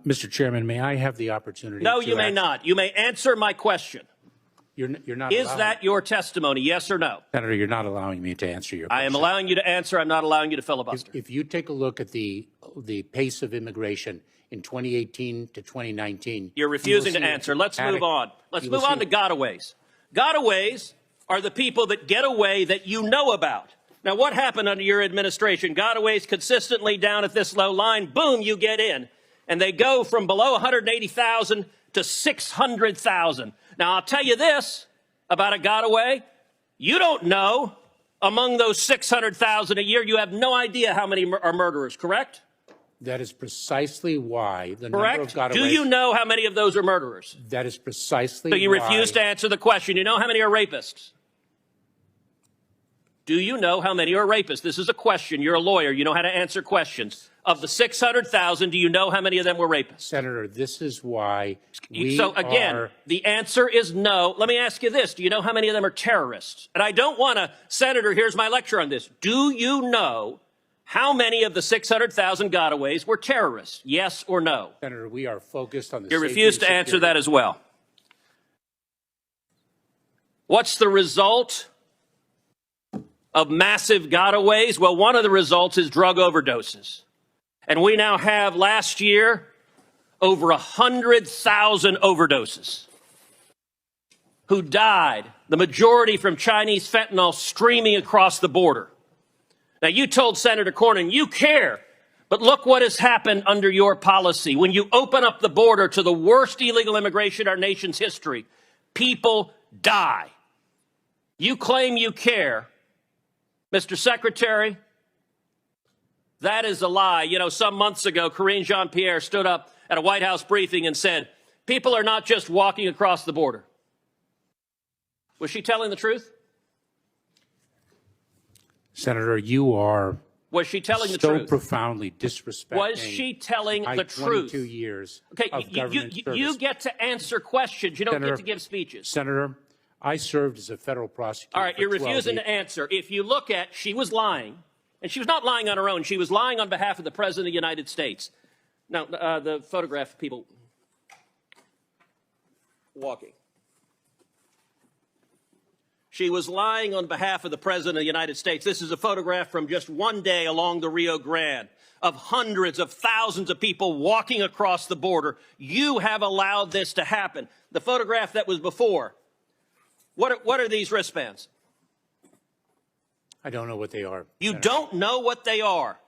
Mr. Chairman, may I have the opportunity? No, you may not. You may answer my question. You're not. Is that your testimony? Yes or no? Senator, you're not allowing me to answer your question. I am allowing you to answer. I'm not allowing you to filibuster. If you take a look at the pace of immigration in 2018 to 2019, you're refusing to answer. Let's move on. Let's move on to gotaways. Gotaways are the people that get away that you know about. Now, what happened under your administration? Gotaways consistently down at this low line. Boom, you get in. And they go from below 180,000 to 600,000. Now, I'll tell you this about a gotaway. You don't know among those 600,000 a year, you have no idea how many are murderers, correct? That is precisely why the correct? number of gotaways. Do you know how many of those are murderers? That is precisely why. So you refuse to answer the question. You know how many are rapists? Do you know how many are rapists? This is a question. You're a lawyer. You know how to answer questions. Of the 600,000, do you know how many of them were rapists? Senator, this is why So again, the answer is no. Let me ask you this. Do you know how many of them are terrorists? And I don't want to, Senator, here's my lecture on this. Do you know how many of the 600,000 gotaways were terrorists? Yes or no? Senator, we are focused on the You refuse to answer that as well. What's the result of massive gotaways? Well, one of the results is drug overdoses. And we now have, last year, over 100,000 overdoses who died, the majority from Chinese fentanyl streaming across the border. Now, you told Senator Cornyn you care, but look what has happened under your policy. When you open up the border to the worst illegal immigration in our nation's history, people die. You claim you care. Mr. Secretary, that is a lie. You know, some months ago, Karine Jean-Pierre stood up at a White House briefing and said, people are not just walking across the border. Was she telling the truth? Senator, you are was she telling the truth? So profoundly disrespecting. Was she telling the truth? 22 years okay, of government service. You get to answer questions. You don't get to give speeches. Senator, I served as a federal prosecutor. All right, you're refusing to answer. If you look at, she was lying. And she was not lying on her own. She was lying on behalf of the President of the United States. Now, the photograph of people walking. She was lying on behalf of the President of the United States. This is a photograph from just one day along the Rio Grande of hundreds of thousands of people walking across the border. You have allowed this to happen. The photograph that was before, what are these wristbands? I don't know what they are. You don't know what they are.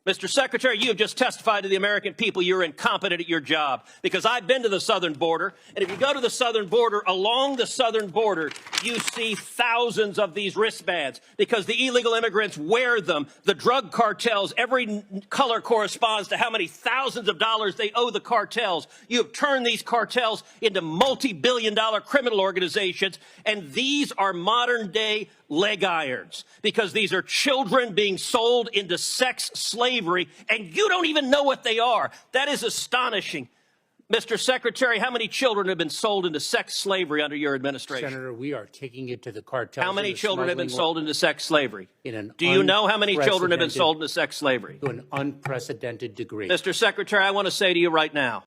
Mr. Secretary, you have just testified to the American people you're incompetent at your job, because I've been to the southern border, and if you go to the southern border, along the southern border, you see thousands of these wristbands because the illegal immigrants wear them. The drug cartels, every color corresponds to how many thousands of dollars they owe the cartels. You have turned these cartels into multi-billion-dollar criminal organizations, and these are modern-day leg irons, because these are children being sold into sex slavery, and you don't even know what they are. That is astonishing. Mr. Secretary, how many children have been sold into sex slavery under your administration? Senator, we are taking it to the cartels. How many children have been sold into sex slavery? Do you know how many children have been sold into sex slavery? To an unprecedented degree. Mr. Secretary, I want to say to you right now,